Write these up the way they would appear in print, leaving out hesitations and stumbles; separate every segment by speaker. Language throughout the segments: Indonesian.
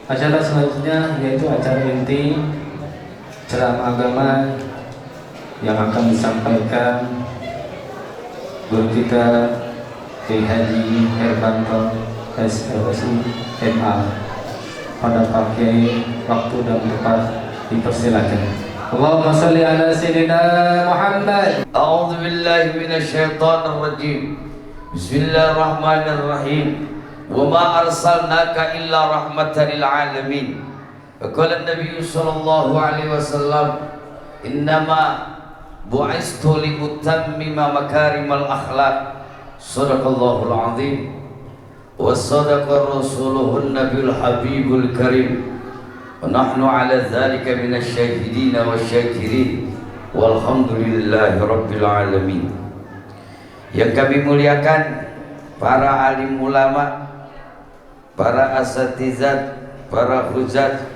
Speaker 1: Acara selanjutnya yaitu acara inti ceramah agama yang akan disampaikan guru kita Kiai Haji Herbanto SLSI MA. Pada pakai waktu dan tempat dipersilakan. Allahumma shalli ala sayyidina Muhammad.
Speaker 2: A'udzu billahi minasyaitonir rajim. Bismillahirrahmanirrahim. وما أرسلناك إلا رحمة للعالمين. وقال النبي صلى الله عليه وسلم إنما بعثت لأتمم مكارم الأخلاق. صدق الله العظيم وصدق رسوله النبي الحبيب الكريم ونحن على ذلك من الشاهدين والشاكرين والحمد لله رب العالمين. Yang kami muliakan para alim ulama, para asatizat, para hujat,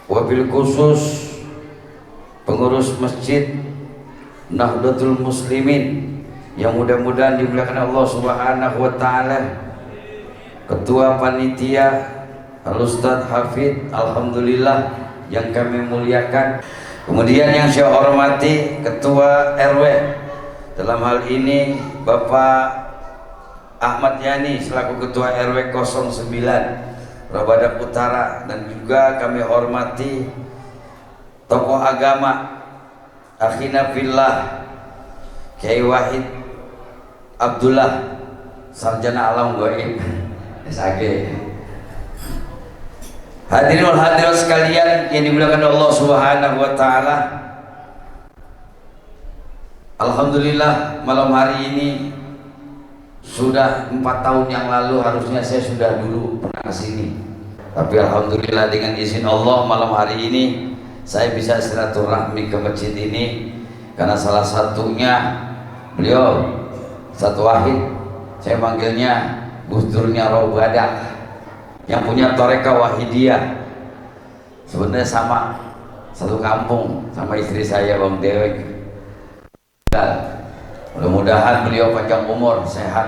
Speaker 2: wabil khusus pengurus masjid Nahdlatul Muslimin yang mudah-mudahan dimuliakan Allah Subhanahu wa taala, ketua panitia Al-Ustadz Hafid, alhamdulillah yang kami muliakan. Kemudian yang saya hormati ketua RW, dalam hal ini Bapak Ahmad Yani selaku ketua RW 09 Rabadak Utara, dan juga kami hormati tokoh agama akhina fillah Kiai Wahid Abdullah Sarjana Alam Gaib SAG. Hadirin wal hadirat sekalian yang dimuliakan Allah Subhanahu wa taala, alhamdulillah malam hari ini sudah 4 tahun yang lalu harusnya saya sudah dulu pernah kesini, tapi alhamdulillah dengan izin Allah malam hari ini saya bisa silaturahmi ke masjid ini karena salah satunya beliau Ustadz Wahid, saya manggilnya Gusdurnya Robadak, yang punya Toreka Wahidiyah, sebenarnya sama satu kampung sama istri saya Bang Dewek. Mudah-mudahan beliau panjang umur, sehat.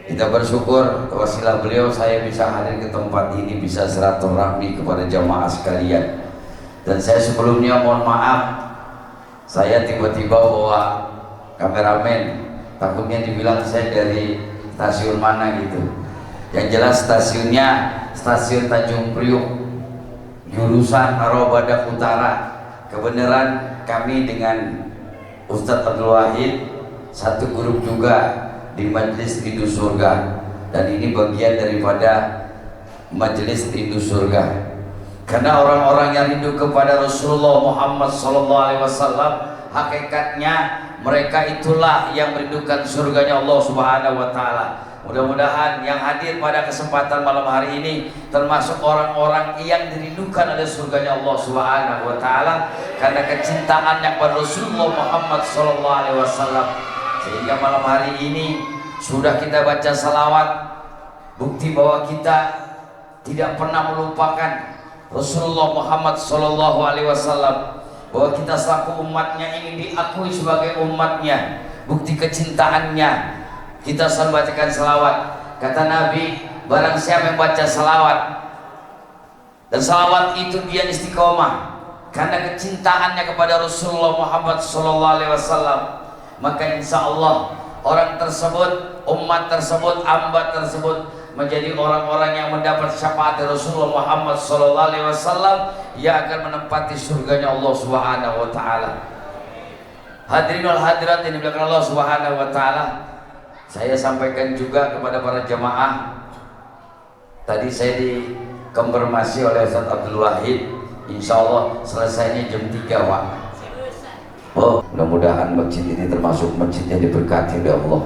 Speaker 2: Kita bersyukur wasilah beliau saya bisa hadir ke tempat ini, bisa silaturahmi kepada jamaah sekalian. Dan saya sebelumnya mohon maaf, saya tiba-tiba bawa kameramen, takutnya dibilang saya dari stasiun mana gitu. Yang jelas stasiunnya stasiun Tanjung Priuk, jurusan Rabadak Utara. Kebenaran kami dengan Ustadz Abdul Wahid satu grup juga di Majelis Rindu Surga, dan ini bagian daripada Majelis Rindu Surga. Karena orang-orang yang rindu kepada Rasulullah Muhammad SAW, hakikatnya mereka itulah yang merindukan surganya Allah Subhanahu wa taala. Mudah-mudahan yang hadir pada kesempatan malam hari ini termasuk orang-orang yang dirindukan oleh surganya Allah Subhanahu wa taala karena kecintaannya kepada Rasulullah Muhammad SAW. Sehingga malam hari ini sudah kita baca salawat, bukti bahwa kita tidak pernah melupakan Rasulullah Muhammad SAW, bahwa kita selaku umatnya ingin diakui sebagai umatnya, bukti kecintaannya. Kita selalu bacakan salawat. Kata Nabi, barang siapa yang baca salawat dan salawat itu dia istiqomah karena kecintaannya kepada Rasulullah Muhammad SAW, maka insya Allah orang tersebut, umat tersebut, hamba tersebut menjadi orang-orang yang mendapat syafaat Rasulullah Muhammad SAW yang akan menempati surganya Allah Subhanahu wa taala. Hadirin wal hadirat yang dimuliakan Allah Subhanahu wa taala, Saya sampaikan juga kepada para jamaah. Tadi saya dikonfirmasi oleh Ustaz Abdul Wahid, insya Allah selesainya jam 3 Pak. Oh, mudah-mudahan masjid ini termasuk masjid yang diberkati oleh Allah.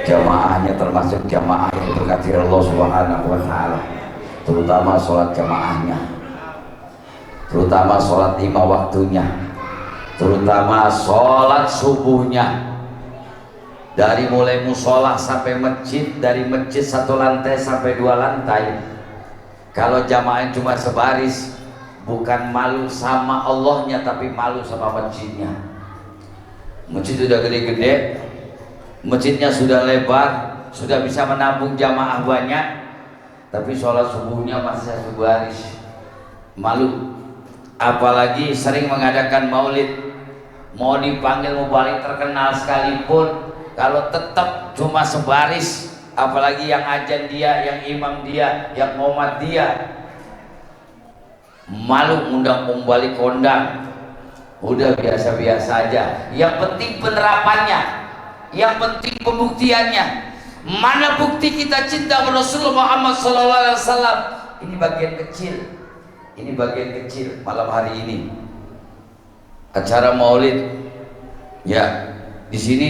Speaker 2: Jamaahnya termasuk jamaah yang diberkati oleh Allah Subhanahu wa Ta'ala. Terutama sholat jamaahnya, terutama sholat 5 waktunya, terutama sholat subuhnya. Dari mulai musola sampai masjid, dari masjid 1 lantai sampai 2 lantai. Kalau jamaahnya cuma sebaris, bukan malu sama Allahnya, tapi malu sama masjidnya. Masjid sudah gede-gede, masjidnya sudah lebar, sudah bisa menampung jamaah banyak, tapi sholat subuhnya masih 1 baris. Malu. Apalagi sering mengadakan maulid, mau dipanggil mubalik terkenal sekalipun, kalau tetap cuma sebaris, apalagi yang ajan dia, yang imam dia, yang umat dia, malu undang mubalik kondang. Udah biasa-biasa aja. Yang penting penerapannya, yang penting pembuktiannya. Mana bukti kita cinta Rasulullah Muhammad SAW? Ini bagian kecil. Ini bagian kecil malam hari ini. Acara maulid, ya di sini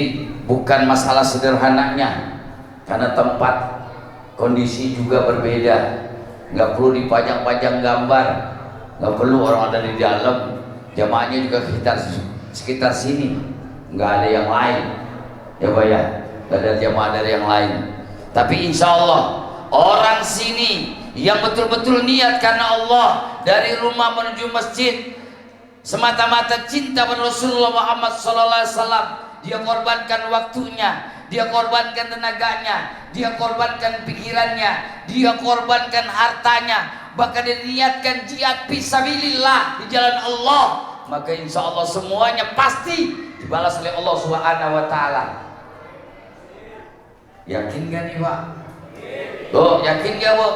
Speaker 2: bukan masalah sederhananya, karena tempat kondisi juga berbeda. Nggak perlu dipajang-pajang gambar, nggak perlu orang ada di dalam. Jamaahnya juga sekitar sini, nggak ada yang lain. Ya Pak ya, nggak ada jamaah dari yang lain. Tapi insya Allah orang sini yang betul-betul niat karena Allah, dari rumah menuju masjid semata-mata cinta pada Rasulullah Muhammad SAW, dia korbankan waktunya, dia korbankan tenaganya, dia korbankan pikirannya, dia korbankan hartanya, bahkan dia niatkan jihad fisabilillah di jalan Allah, maka insya Allah semuanya pasti dibalas oleh Allah Subhanahu wa Ta'ala. Yakin gak nih Pak? Tuh, yakin gak Bu?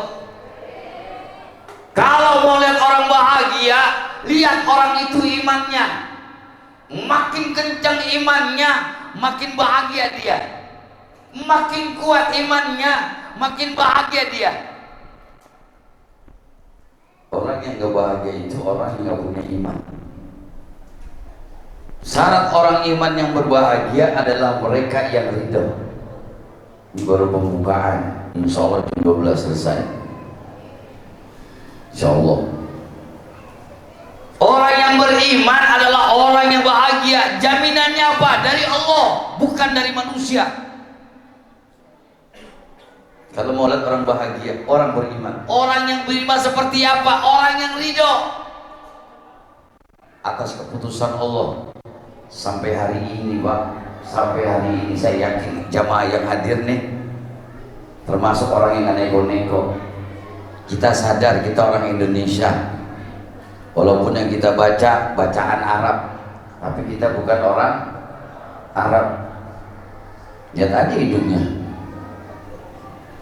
Speaker 2: Kalau mau lihat orang bahagia, lihat orang itu imannya. Makin kencang imannya, makin bahagia dia. Makin kuat imannya, makin bahagia dia. Orang yang gak bahagia itu orang yang gak punya iman. Syarat orang iman yang berbahagia adalah mereka yang ridho. Ini baru pembukaan. Insya Allah jam 12 selesai. Insya Allah. Orang yang beriman adalah orang yang bahagia. Jaminannya apa? Dari Allah, bukan dari manusia. Kalau mau lihat orang bahagia, orang beriman. Orang yang beriman seperti apa? Orang yang ridho atas keputusan Allah. Sampai hari ini Pak, sampai hari ini saya yakin jamaah yang hadir nih, termasuk orang yang nego-nego, kita sadar kita orang Indonesia. Walaupun yang kita baca bacaan Arab, tapi kita bukan orang Arab. Lihat aja hidungnya,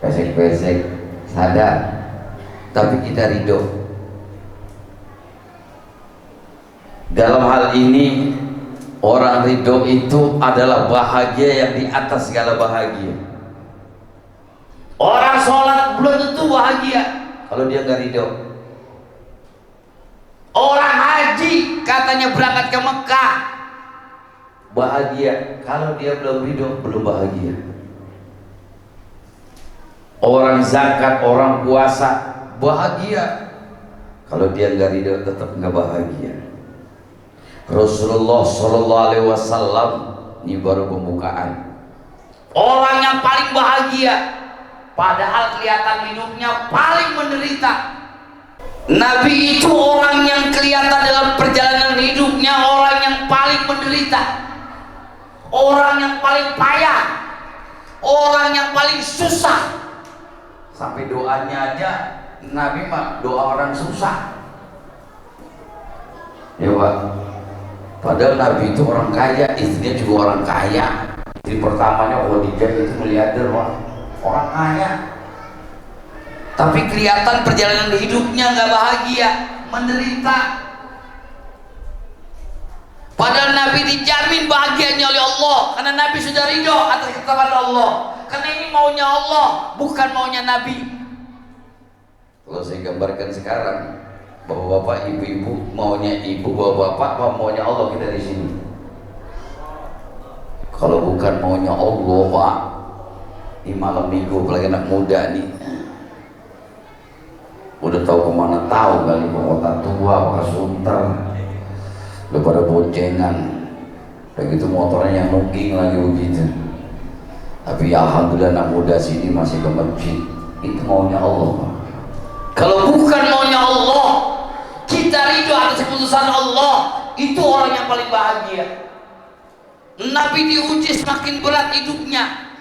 Speaker 2: pesek-pesek, sadar, tapi kita ridho. Dalam hal ini orang ridho itu adalah bahagia yang di atas segala bahagia. Orang sholat belum tentu bahagia kalau dia nggak ridho. Orang haji katanya berangkat ke Mekah bahagia, kalau dia belum ridho belum bahagia. Orang zakat, orang puasa bahagia, kalau dia nggak ridho tetap nggak bahagia. Rasulullah Shallallahu Alaihi Wasallam, ini baru pembukaan. Orang yang paling bahagia, padahal kelihatan hidupnya paling menderita. Nabi itu orang yang kelihatan dalam perjalanan hidupnya orang yang paling menderita, orang yang paling payah, orang yang paling susah. Sampai doanya aja Nabi mah doa orang susah. Ya Pak. Padahal Nabi itu orang kaya, istrinya juga orang kaya. Istri pertamanya Khadijah itu miliarder, orang kaya. Tapi kelihatan perjalanan hidupnya nggak bahagia, menderita. Padahal Nabi dijamin bahagianya oleh Allah karena Nabi sudah ridho atas ketetapan Allah. Karena ini maunya Allah, bukan maunya Nabi. Kalau saya gambarkan sekarang, bapak-bapak, ibu-ibu, maunya ibu, bapak-bapak, apa maunya Allah kita di sini? Kalau bukan maunya Allah, Pak, di malam minggu, apalagi anak muda nih, udah tahu kemana tahu kali, ke kota tua, ke Sunter, udah pada boncengan, udah gitu motornya yang nungging lagi begitu. Tapi ya alhamdulillah anak muda sini masih ke masjid. Itu maunya Allah, Pak. Kalau bukan maunya Allah, kita ridho atas keputusan Allah, itu orang yang paling bahagia. Nabi diuji semakin berat hidupnya,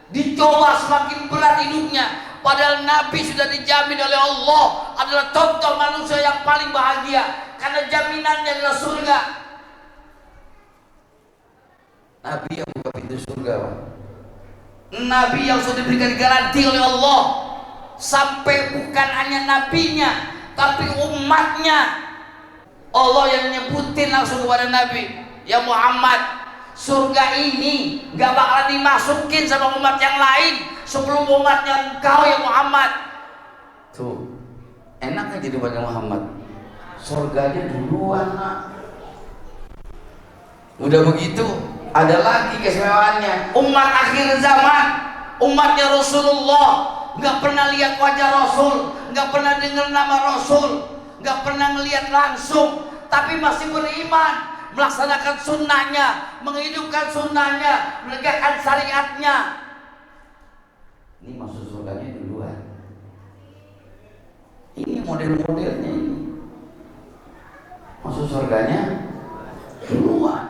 Speaker 2: dicoba semakin berat hidupnya, padahal Nabi sudah dijamin oleh Allah adalah contoh manusia yang paling bahagia karena jaminannya adalah surga. Nabi yang buka pintu surga, Pak. Nabi yang sudah diberikan garansi oleh Allah, sampai bukan hanya nabinya tapi umatnya. Allah yang nyebutin langsung kepada Nabi, ya Muhammad, surga ini gak bakalan dimasukin sama umat yang lain sebelum umatnya engkau ya Muhammad. Tuh, enaknya jadi umatnya Muhammad, surganya duluan, nak. Udah begitu, ada lagi kesemewaannya. Umat akhir zaman, umatnya Rasulullah, gak pernah lihat wajah Rasul, gak pernah dengar nama Rasul, gak pernah melihat langsung, tapi masih beriman, melaksanakan sunnahnya, menghidupkan sunnahnya, menegakkan syariatnya. Ini masuk surganya duluan. Ini model-modelnya ini. Masuk surganya duluan.